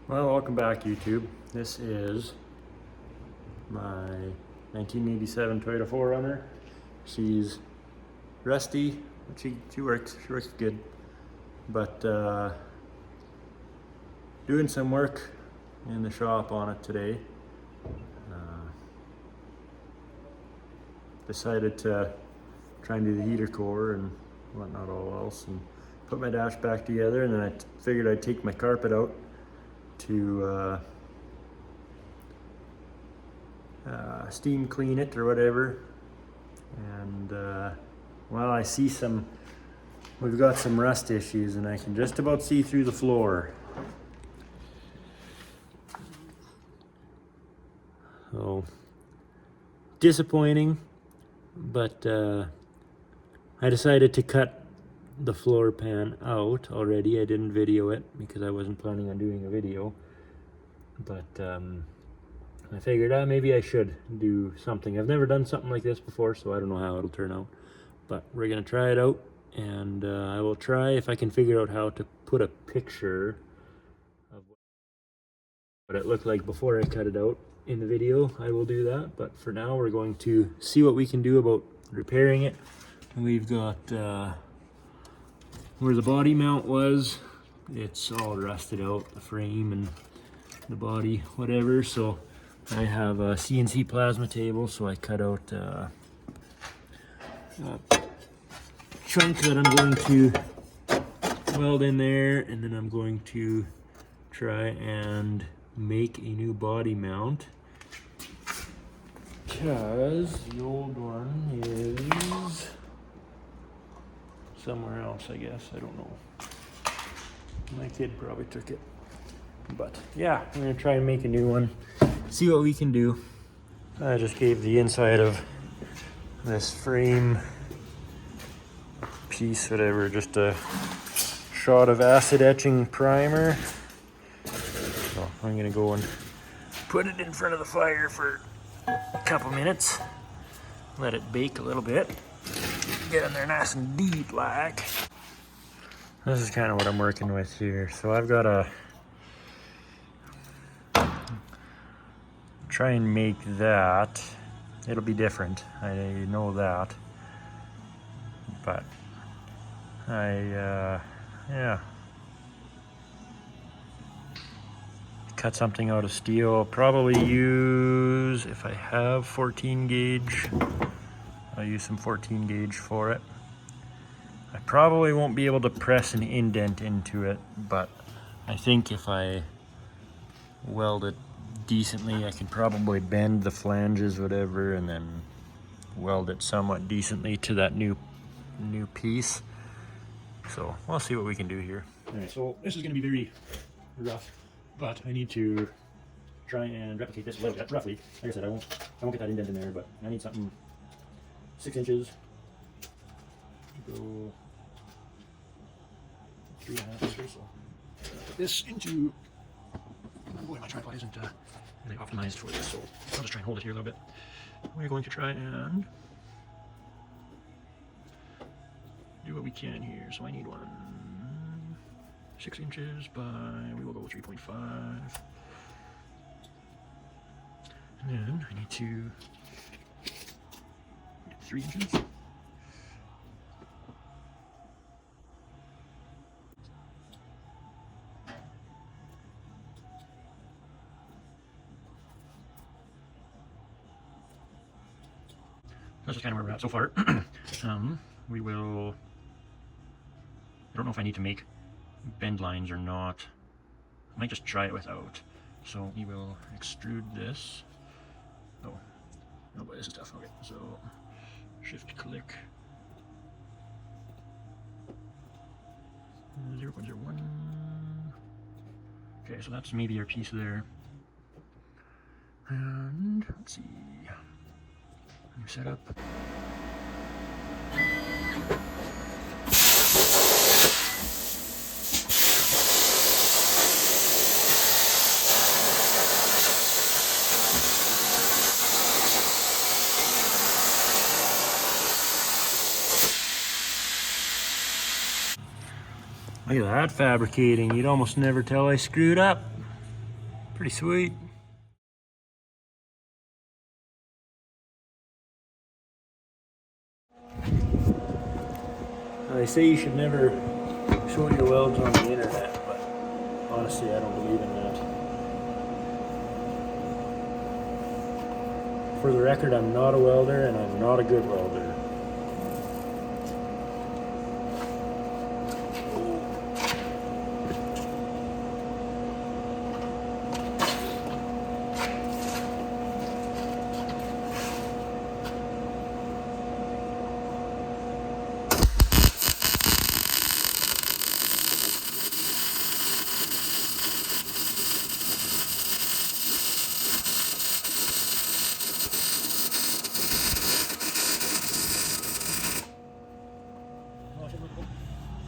Well, welcome back, YouTube. This is my 1987 Toyota 4runner. She's rusty, but she works good. But doing some work in the shop on it today. Decided to try and do the heater core and whatnot all else, and put my dash back together, and then I figured I'd take my carpet out to steam clean it or whatever. And well, I see we've got some rust issues, and I can just about see through the floor. So disappointing, but I decided to cut the floor pan out already. I didn't video it because I wasn't planning on doing a video, but I figured maybe I should do something. I've never done something like this before, so I don't know how it'll turn out, but we're gonna try it out, and I will try if I can figure out how to put a picture of what it looked like before I cut it out in the video. I will do that, but for now we're going to see what we can do about repairing it. We've got where the body mount was, it's all rusted out, the frame and the body, whatever. So I have a CNC plasma table, so I cut out a chunk that I'm going to weld in there, and then I'm going to try and make a new body mount, because the old one is somewhere else, I guess. I don't know. My kid probably took it. But yeah, I'm gonna try and make a new one, see what we can do. I just gave the inside of this frame piece, whatever, just a shot of acid etching primer. So I'm gonna go and put it in front of the fire for a couple minutes, let it bake a little bit, get in there nice and deep like. This is kind of what I'm working with here. So I've got to try and make that. It'll be different, I know that, but yeah, cut something out of steel. I'll probably use, if I have 14 gauge, I'll use some 14 gauge for it. I probably won't be able to press an indent into it, but I think if I weld it decently, I can probably bend the flanges, whatever, and then weld it somewhat decently to that new piece. So we'll see what we can do here. All right, so this is going to be very rough, but I need to try and replicate this a little bit roughly. Like I said, I won't get that indent in there, but I need something 6 inches. Go 3.5 inches. So put this into. Boy, my tripod isn't really optimized for this, so I'll just try and hold it here a little bit. We're going to try and do what we can here. So I need one 6 inches by, we will go 3.5. And then I need to get 3 inches. That's just kind of where we're at so far. We will, I don't know if I need to make bend lines or not. I might just try it without. So we will extrude this. Oh, boy, this is tough. Okay, so shift click 0.01. Okay, so that's maybe our piece there. And let's see. New setup. Look at that fabricating. You'd almost never tell I screwed up. Pretty sweet. They say you should never show your welds on the internet, but honestly I don't believe in that. For the record, I'm not a welder and I'm not a good welder.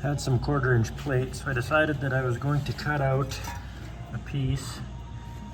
Had some 1/4-inch plates, so I decided that I was going to cut out a piece,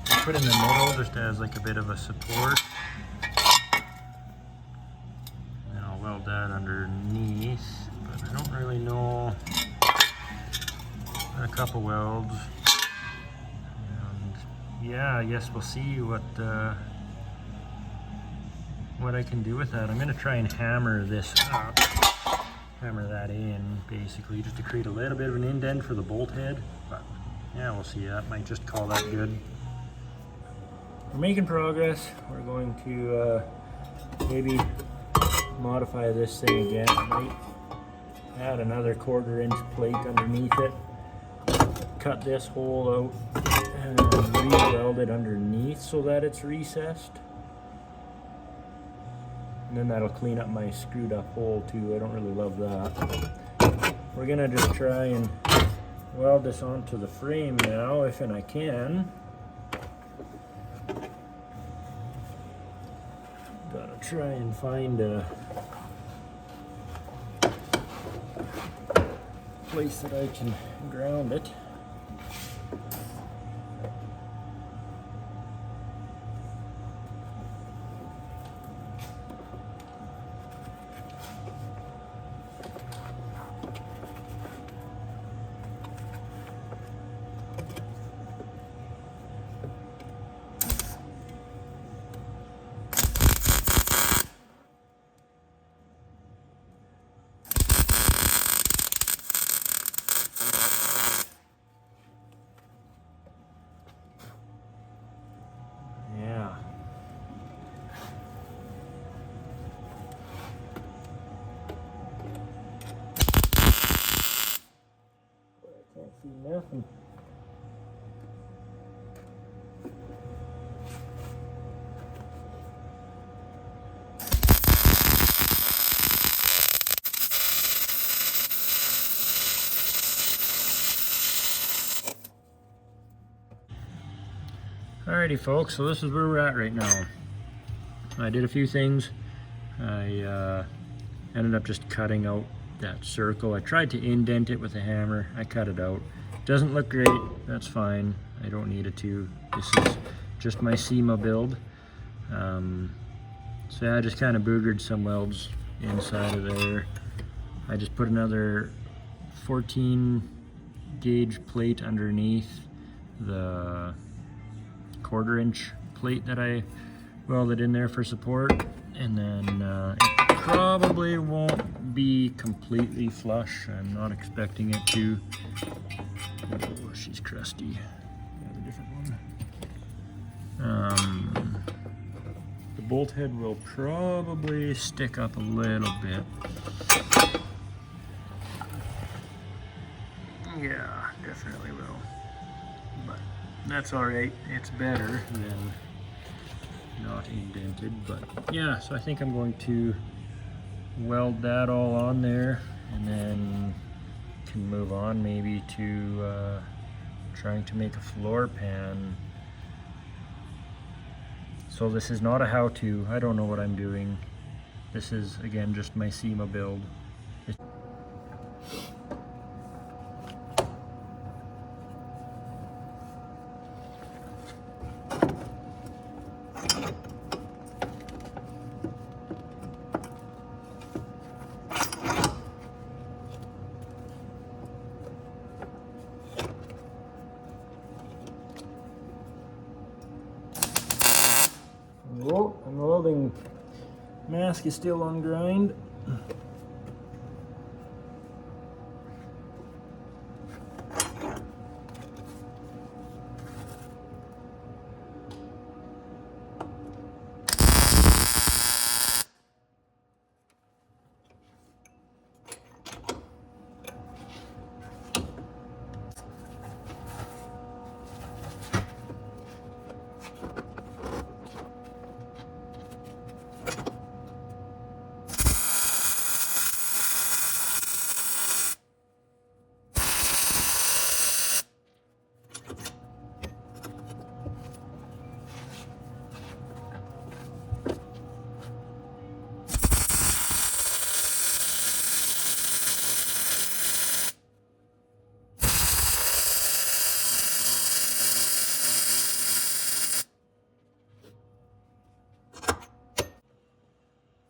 put in the middle just as like a bit of a support, and then I'll weld that underneath, but I don't really know. A couple welds, and yeah, I guess we'll see what I can do with that. I'm going to try and hammer this up. Hammer that in basically just to create a little bit of an indent for the bolt head, but yeah, we'll see. That might just call that good. We're making progress. We're going to maybe modify this thing again. I might add another 1/4-inch plate underneath it, cut this hole out and re-weld it underneath so that it's recessed. And then that'll clean up my screwed up hole too. I don't really love that. We're gonna just try and weld this onto the frame now, if and I can. Gotta try and find a place that I can ground it. See nothing. Alrighty folks, so this is where we're at right now. I did a few things. I ended up just cutting out that circle. I tried to indent it with a hammer. I cut it out. Doesn't look great. That's fine. I don't need it to. This is just my SEMA build. So yeah, I just kind of boogered some welds inside of there. I just put another 14 gauge plate underneath the 1/4-inch plate that I welded in there for support, and then it probably won't be completely flush. I'm not expecting it to. Oh, she's crusty. Got a different one. The bolt head will probably stick up a little bit. Yeah, definitely will. But that's alright. It's better than not indented. But yeah, so I think I'm going to weld that all on there, and then can move on maybe to trying to make a floor pan. So this is not a how-to. I don't know what I'm doing. This is again just my SEMA build. Oh, and the welding mask is still on grind.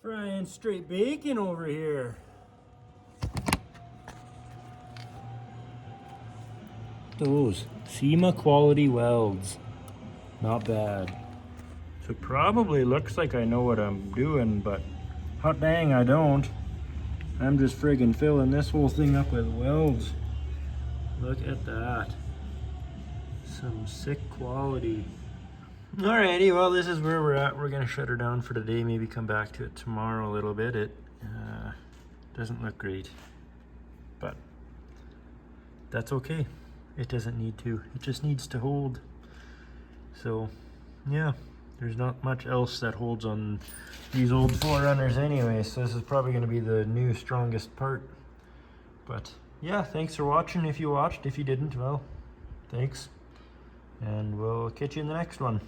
Frying straight bacon over here. Those SEMA quality welds. Not bad. So it probably looks like I know what I'm doing, but hot dang, I don't. I'm just friggin' filling this whole thing up with welds. Look at that. Some sick quality. Alrighty, well, this is where we're at. We're gonna shut her down for today, maybe come back to it tomorrow a little bit. It doesn't look great, but that's okay. It doesn't need to. It just needs to hold. So, yeah, there's not much else that holds on these old 4runners anyway, so this is probably gonna be the new strongest part. But, yeah, thanks for watching if you watched. If you didn't, well, thanks. And we'll catch you in the next one.